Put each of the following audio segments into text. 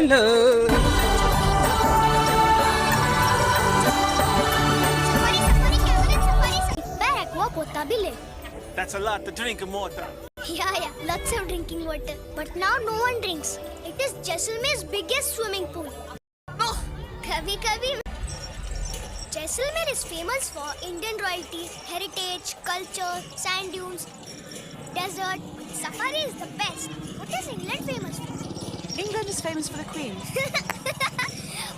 Low. That's a lot to drink in water. Yeah, lots of drinking water. But now no one drinks. It is Jaisalmer's biggest swimming pool. Kabhi Jaisalmer is famous for Indian royalty, heritage, culture, sand dunes, desert. Safari is the best. What is England famous for? England is famous for the Queen.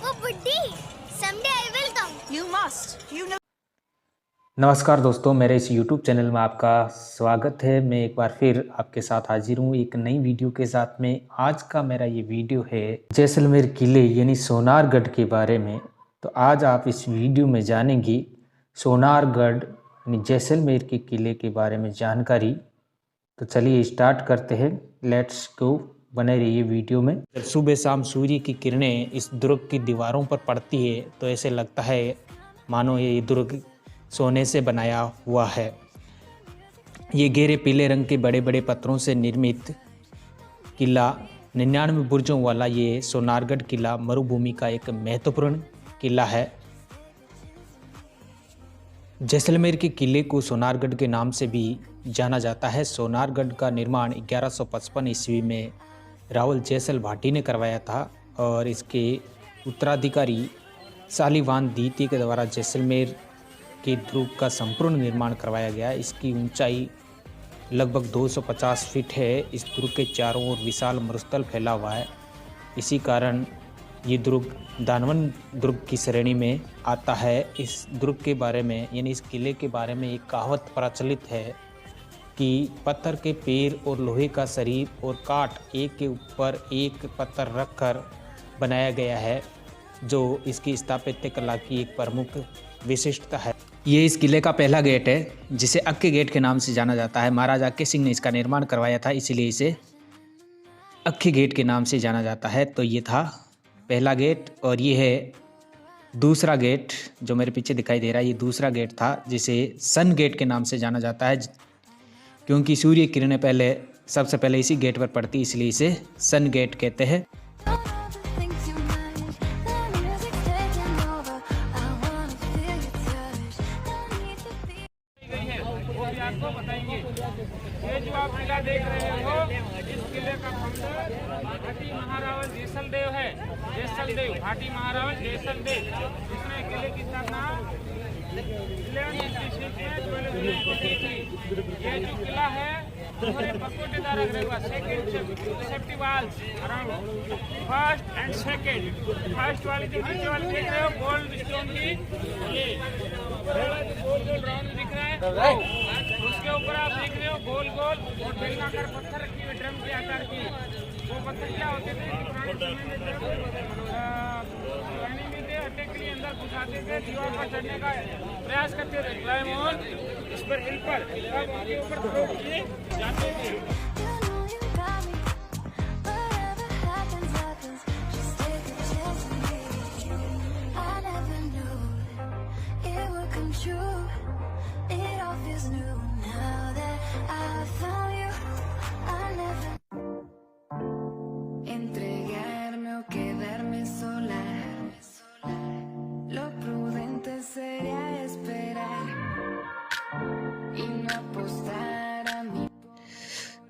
Oh, Buddy. Someday I will come. You must. You know. नमस्कार दोस्तों, मेरे इस YouTube channel में आपका स्वागत है। मैं एक बार फिर आपके साथ हाजिर हूँ एक नई वीडियो के साथ में। आज का मेरा ये वीडियो है जैसलमेर किले यानी सोनारगढ़ के बारे में। तो आज आप इस वीडियो में जानेंगे सोनारगढ़ यानी जैसलमेर के किले के बारे में जानकारी। तो चलिए स्टार्ट करते हैं, लेट्स गो। बने रहिए वीडियो में। जब सुबह शाम सूर्य की किरणें इस दुर्ग की दीवारों पर पड़ती है तो ऐसे लगता है मानो ये दुर्ग सोने से बनाया हुआ है। ये गहरे पीले रंग के बड़े बड़े पत्थरों से निर्मित किला 99 बुर्जों वाला ये सोनारगढ़ किला मरुभूमि का एक महत्वपूर्ण किला है। जैसलमेर के किले को सोनारगढ़ के नाम से भी जाना जाता है। सोनारगढ़ का निर्माण 1155 ईस्वी में रावल जैसल भाटी ने करवाया था और इसके उत्तराधिकारी शालिवाहन द्वितीय के द्वारा जैसलमेर के दुर्ग का संपूर्ण निर्माण करवाया गया। इसकी ऊंचाई लगभग 250 फीट है। इस दुर्ग के चारों ओर विशाल मरुस्थल फैला हुआ है। इसी कारण ये दुर्ग दानवन दुर्ग की श्रेणी में आता है। इस दुर्ग के बारे में यानी इस किले के बारे में एक कहावत प्रचलित है कि पत्थर के पैर और लोहे का शरीर और काट एक के ऊपर एक पत्थर रखकर बनाया गया है, जो इसकी स्थापत्य कला की एक प्रमुख विशिष्टता है। ये इस किले का पहला गेट है जिसे अक्के गेट के नाम से जाना जाता है। महाराजा अक्के सिंह ने इसका निर्माण करवाया था, इसीलिए इसे अक्के गेट के नाम से जाना जाता है। तो ये था पहला गेट और ये है दूसरा गेट जो मेरे पीछे दिखाई दे रहा है। ये दूसरा गेट था जिसे सन गेट के नाम से जाना जाता है, क्योंकि सूर्य किरणें सबसे पहले इसी गेट पर पड़ती, इसलिए इसे सन गेट कहते हैं। आपको बताएंगे। ये जो आप किला देख रहे हो, इस किले का फाउंडर भाटी महारावल जैसलदेव है। जैसलदेव भाटी महारावल जैसलदेव, जिसने किले की स्थापना 1196 में की थी। ये जो किला है हमारे पकोटेदार safety walls around first and second. First वाली जो नीचे वाली देख रहे हो गोल्ड स्टोन की, ये गोल गोल राउंड दिख रहा है, उसके ऊपर आप देख रहे हो गोल गोल और बेलनाकार पत्थर रखी हुई ड्रम के आकार की। वो पत्थर क्या होते थे कि पुराने समय में पानी में थे, अट्टे के लिए अंदर घुसाते थे, दीवार पर चढ़ने का प्रयास करते थे, क्लाइम ऑन इस पर हिल पर तब उनके ऊपर थ्रो किए जाते थे।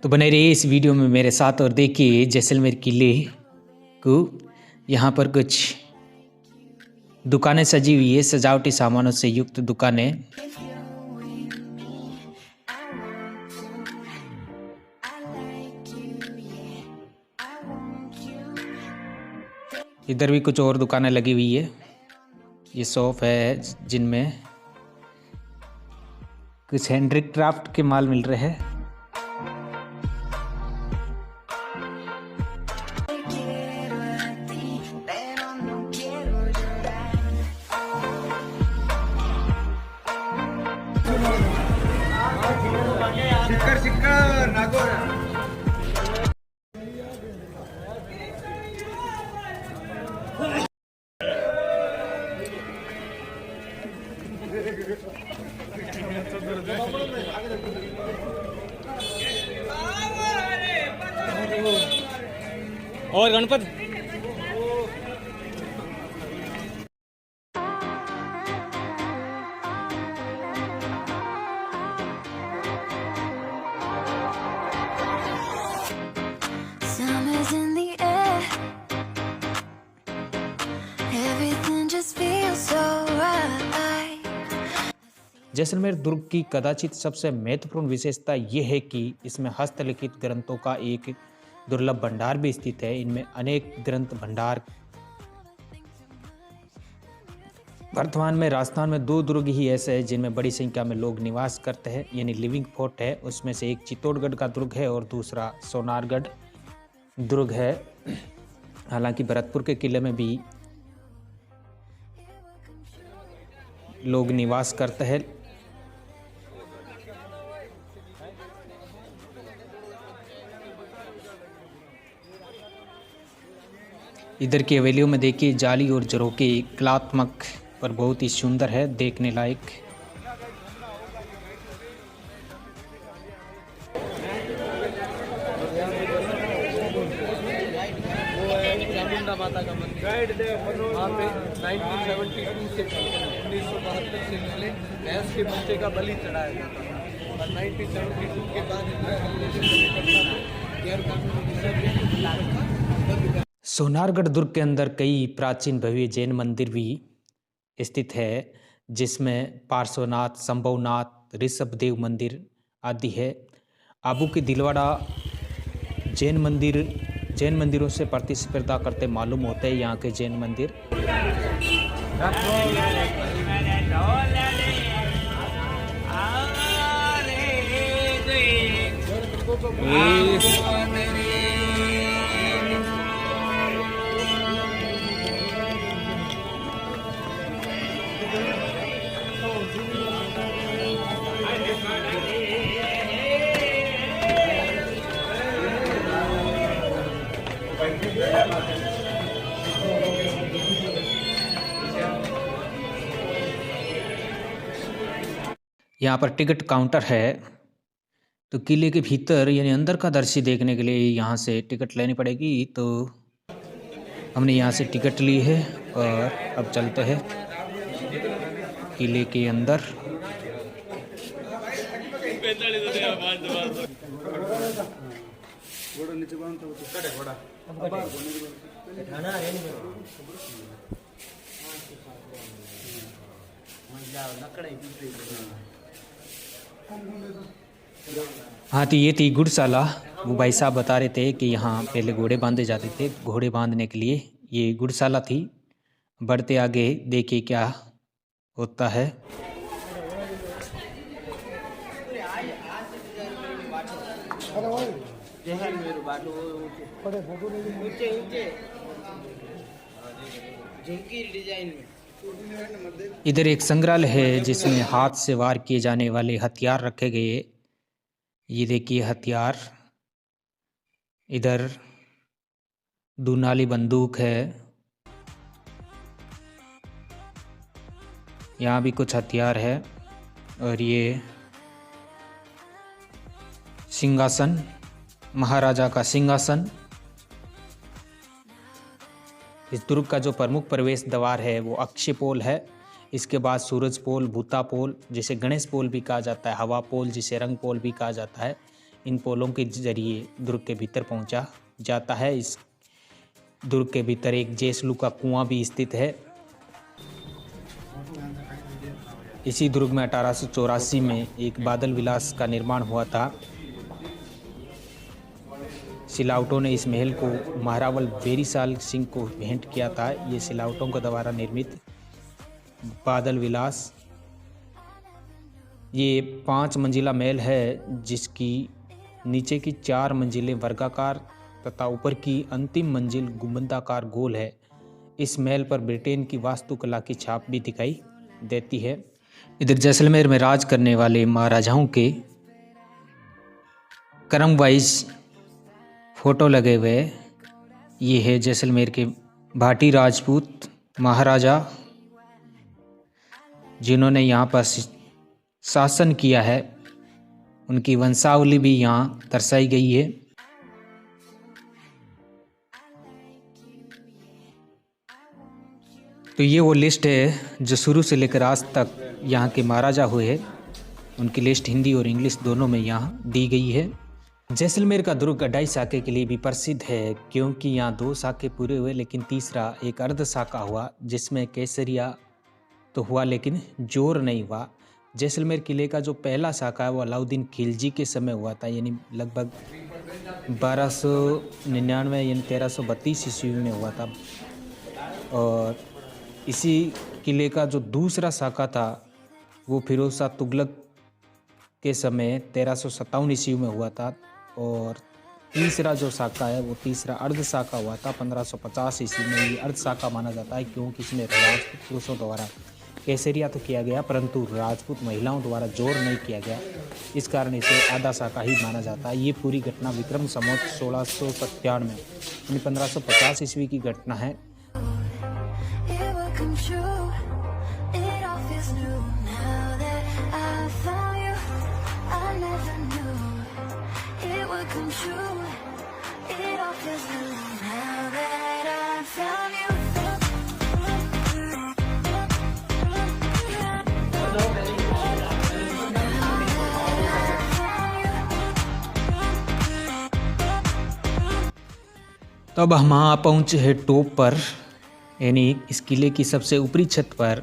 तो बने रहिए इस वीडियो में मेरे साथ और देखिए जैसलमेर किले को। यहाँ पर कुछ दुकानें सजी हुई है, सजावटी सामानों से युक्त दुकानें। इधर भी कुछ और दुकानें लगी हुई है। ये शॉप है जिनमें कुछ हैंडीक्राफ्ट के माल मिल रहे हैं। और गणपत जैसलमेर दुर्ग की कदाचित सबसे महत्वपूर्ण विशेषता यह है कि इसमें हस्तलिखित ग्रंथों का एक दुर्लभ भंडार भी स्थित है। इनमें अनेक ग्रंथ भंडार। वर्तमान में राजस्थान में 2 दुर्ग ही ऐसे हैं जिनमें बड़ी संख्या में लोग निवास करते हैं, यानी लिविंग फोर्ट है। उसमें से एक चित्तौड़गढ़ का दुर्ग है और दूसरा सोनारगढ़ दुर्ग है। हालांकि भरतपुर के किले में भी लोग निवास करते हैं। इधर की हवेलियों में देखिए जाली और झरोके कलात्मक पर बहुत ही सुंदर है, देखने लायक। चामुंडा माता का मंदिर वहाँ पे 1972 से 1972 से पहले भैंस के बच्चे का बलि चढ़ाया जाता था और 1972 के बाद सोनारगढ़ दुर्ग के अंदर कई प्राचीन भव्य जैन मंदिर भी स्थित है, जिसमें पार्श्वनाथ, संभवनाथ, ऋषभदेव मंदिर आदि है। आबू के दिलवाड़ा जैन मंदिरों से प्रतिस्पर्धा करते मालूम होते हैं यहाँ के जैन मंदिर। यहाँ पर टिकट काउंटर है, तो किले के भीतर यानी अंदर का दृश्य देखने के लिए यहाँ से टिकट लेनी पड़ेगी। तो हमने यहाँ से टिकट ली है और अब चलते हैं किले के अंदर। हाँ, तो ये थी गुड़शाला। वो भाई साहब बता रहे थे कि यहाँ पहले घोड़े बांधे जाते थे, घोड़े बांधने के लिए ये गुड़शाला थी। बढ़ते आगे देखिए क्या होता है। इधर एक संग्रहालय है जिसमें हाथ से वार किए जाने वाले हथियार रखे गए। ये देखिए हथियार। इधर दुनाली बंदूक है। यहाँ भी कुछ हथियार है। और ये सिंहासन, महाराजा का सिंहासन। इस दुर्ग का जो प्रमुख प्रवेश द्वार है वो अक्षय पोल है। इसके बाद सूरज पोल, भूता पोल, जिसे गणेश पोल भी कहा जाता है, हवा पोल जिसे रंग पोल भी कहा जाता है। इन पोलों के जरिए दुर्ग के भीतर पहुंचा जाता है। इस दुर्ग के भीतर एक जेसलू का कुआं भी स्थित है। इसी दुर्ग में 1884 में एक बादल विलास का निर्माण हुआ था। सिलावटों ने इस महल को महारावल वेरीसाल सिंह को भेंट किया था। ये सिलावटों के द्वारा निर्मित बादल विलास, ये 5 मंजिला महल है, जिसकी नीचे की 4 मंजिलें वर्गाकार तथा ऊपर की अंतिम मंजिल गुंबदाकार गोल है। इस महल पर ब्रिटेन की वास्तुकला की छाप भी दिखाई देती है। इधर जैसलमेर में राज करने वाले महाराजाओं के क्रम वाइज फोटो लगे हुए। ये है जैसलमेर के भाटी राजपूत महाराजा, जिन्होंने यहाँ पर शासन किया है। उनकी वंशावली भी यहाँ दर्शाई गई है। तो ये वो लिस्ट है जो शुरू से लेकर आज तक यहाँ के महाराजा हुए हैं। उनकी लिस्ट हिंदी और इंग्लिश दोनों में यहाँ दी गई है। जैसलमेर का दुर्ग 2.5 साके के लिए भी प्रसिद्ध है, क्योंकि यहाँ 2 साके पूरे हुए, लेकिन तीसरा एक अर्ध साका हुआ, जिसमें केसरिया तो हुआ लेकिन जोर नहीं हुआ। जैसलमेर किले का जो पहला साका है वो अलाउद्दीन खिलजी के समय हुआ था, यानी लगभग 1299 यानी 1332 ईस्वी में हुआ था। और इसी किले का जो दूसरा साका था वो फिरोज शाह तुगलक के समय 1357 ईस्वी में हुआ था। और तीसरा जो साका है वो तीसरा अर्ध साका हुआ था 1550 ईस्वी में। ये अर्ध साका माना जाता है क्योंकि इसमें राजपूत पुरुषों द्वारा केसरिया तो किया गया परंतु राजपूत महिलाओं द्वारा जोर नहीं किया गया, इस कारण इसे आधा साका ही माना जाता है। ये पूरी घटना विक्रम संवत 1697 यानी 1550 ईस्वी की घटना है। तो अब हम यहाँ पहुँचे हैं टॉप पर, यानी इस किले की सबसे ऊपरी छत पर।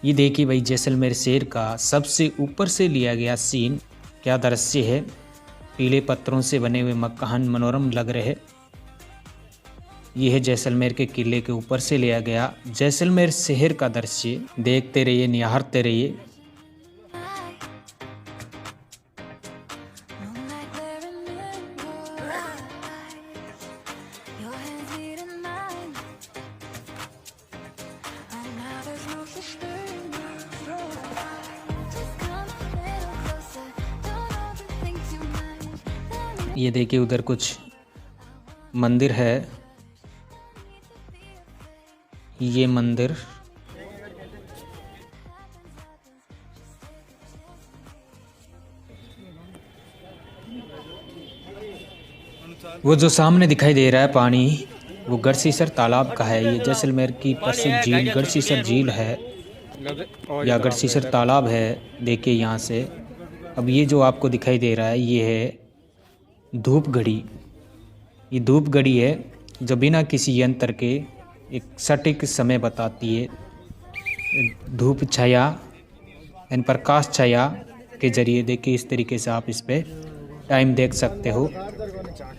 ये देखिए भाई जैसलमेर शहर का सबसे ऊपर से लिया गया सीन, क्या दृश्य है। पीले पत्थरों से बने हुए मकान मनोरम लग रहे। ये है जैसलमेर के किले के ऊपर से लिया गया जैसलमेर शहर का दृश्य। देखते रहिए, निहारते रहिए। ये देखिए उधर कुछ मंदिर है। ये मंदिर वो जो सामने दिखाई दे रहा है पानी, वो गढ़सीसर तालाब का है। ये जैसलमेर की प्रसिद्ध झील गढ़सीसर झील है या गढ़सीसर तालाब है। देखिए यहाँ से। अब ये जो आपको दिखाई दे रहा है ये है धूप घड़ी। ये धूप घड़ी है जो बिना किसी यंत्र के एक सटीक समय बताती है। धूप छाया यानी प्रकाश छाया के जरिए देखिए इस तरीके से आप इस पे टाइम देख सकते हो।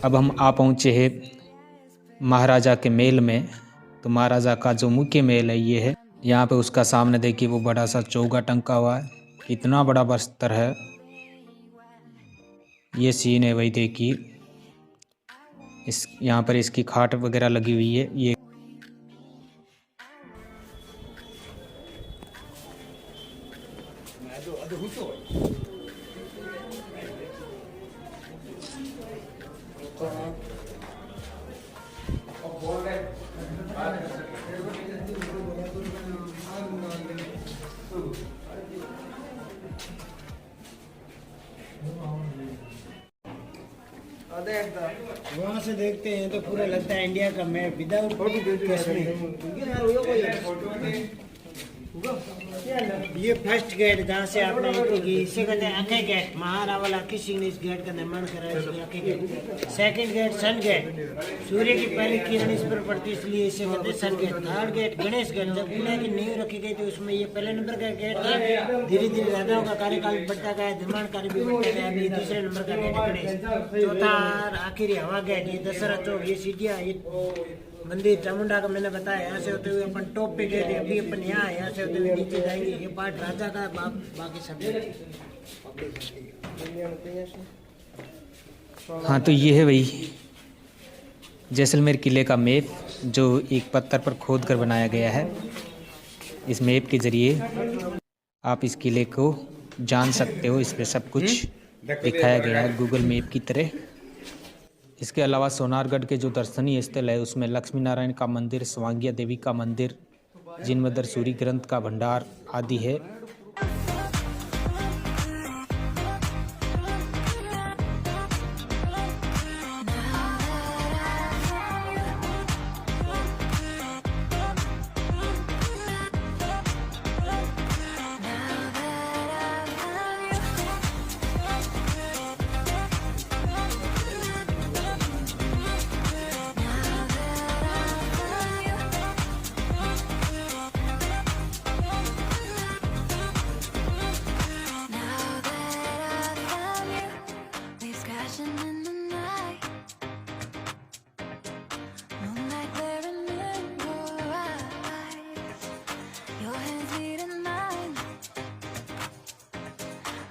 अब हम आ पहुँचे हैं महाराजा के महल में। तो महाराजा का जो मुख्य महल है ये है। यहाँ पे उसका सामने देखिए वो बड़ा सा चौगा टंका हुआ है, कितना बड़ा बस्तर है। ये सीन है भाई, देखिए इस यहाँ पर इसकी खाट वगैरह लगी हुई है। ये वहाँ से देखते हैं तो पूरा लगता है इंडिया का मैप विदाउट ये फर्स्ट गेट जहाँ से आपने एंट्री की, इसे कहते हैं अखे गेट। महारावल अखे सिंह ने इस गेट का निर्माण कराया, इसलिए अखे गेट। सेकंड गेट सन गेट, सूर्य की पहली किरण इस पर पड़ती इसलिए इसे कहते हैं sun gate. Third gate Ganesh gate, जब किले की नींव रखी गई तो उसमें ये पहले नंबर का गेट था। धीरे धीरे राजाओं का कार्यकाल बढ़ता गया, निर्माण कार्य भी बढ़ता गया। अभी दूसरे नंबर का गेट गणेश। चौथा आखिरी हवा गेट, ये दशहरा चौक, ये सीढ़ियाँ, ये मंदिर चामुंडा का मैंने बताया। यहाँ से होते हुए अपन टॉप पे गए थे, अभी अपन यहाँ से होते हुए नीचे जाएंगे। ये पार्ट राजा का, बाकी सब। हाँ, तो ये है भाई जैसलमेर किले का मैप जो एक पत्थर पर खोद कर बनाया गया है। इस मैप के जरिए आप इस किले को जान सकते हो। इस पर सब कुछ दिखाया गया है गूगल मैप की तरह। इसके अलावा सोनारगढ़ के जो दर्शनीय स्थल है उसमें लक्ष्मी नारायण का मंदिर, स्वांगिया देवी का मंदिर, जिनवदर सूरी ग्रंथ का भंडार आदि है। Flashing in the night, moonlight glaring in your eyes, your hands leading mine.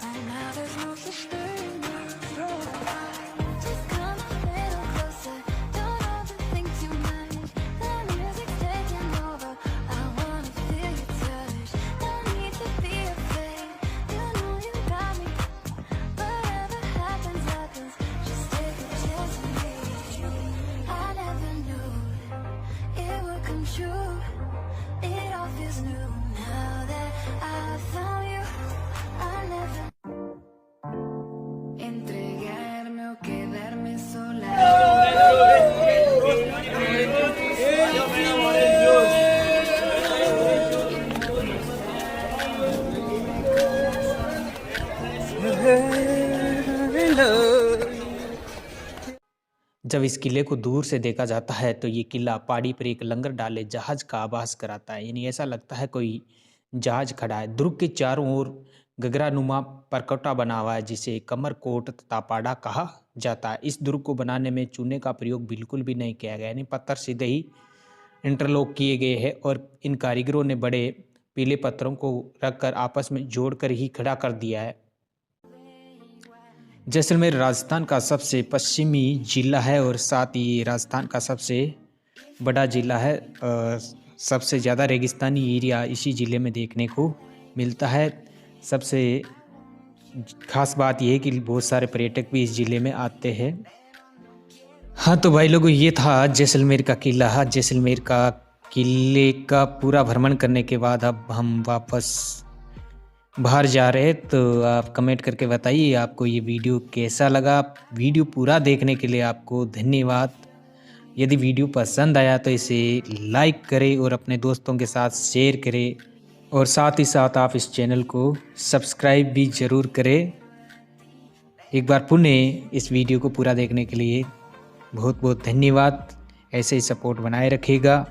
Right now there's no such thing as right. Just come a little closer, don't overthink too much. The music's taking over, I wanna feel your touch. No need to be afraid, you know you got me. Whatever happens, happens, just take a chance on me. I never knew it would come true. It all feels new now that I found you. I never entregarme o quedarme sola. जब इस किले को दूर से देखा जाता है तो ये किला पहाड़ी पर एक लंगर डाले जहाज का आभास कराता है। यानी ऐसा लगता है कोई जहाज खड़ा है। दुर्ग के चारों ओर गगरानुमा परकोटा बना हुआ है जिसे कमरकोट तथा पाड़ा कहा जाता है। इस दुर्ग को बनाने में चूने का प्रयोग बिल्कुल भी नहीं किया गया, यानी पत्थर सीधे ही इंटरलॉक किए गए हैं और इन कारीगरों ने बड़े पीले पत्थरों को रखकर आपस में जोड़कर ही खड़ा कर दिया है। जैसलमेर राजस्थान का सबसे पश्चिमी जिला है और साथ ही राजस्थान का सबसे बड़ा जिला है। सबसे ज़्यादा रेगिस्तानी एरिया इसी ज़िले में देखने को मिलता है। सबसे खास बात यह है कि बहुत सारे पर्यटक भी इस ज़िले में आते हैं। हाँ तो भाई लोगों, ये था जैसलमेर का किला। जैसलमेर का किले का पूरा भ्रमण करने के बाद अब हम वापस बाहर जा रहे हैं। तो आप कमेंट करके बताइए आपको ये वीडियो कैसा लगा। वीडियो पूरा देखने के लिए आपको धन्यवाद। यदि वीडियो पसंद आया तो इसे लाइक करें और अपने दोस्तों के साथ शेयर करें और साथ ही साथ आप इस चैनल को सब्सक्राइब भी ज़रूर करें। एक बार पुनः इस वीडियो को पूरा देखने के लिए बहुत बहुत धन्यवाद। ऐसे ही सपोर्ट बनाए रखिएगा।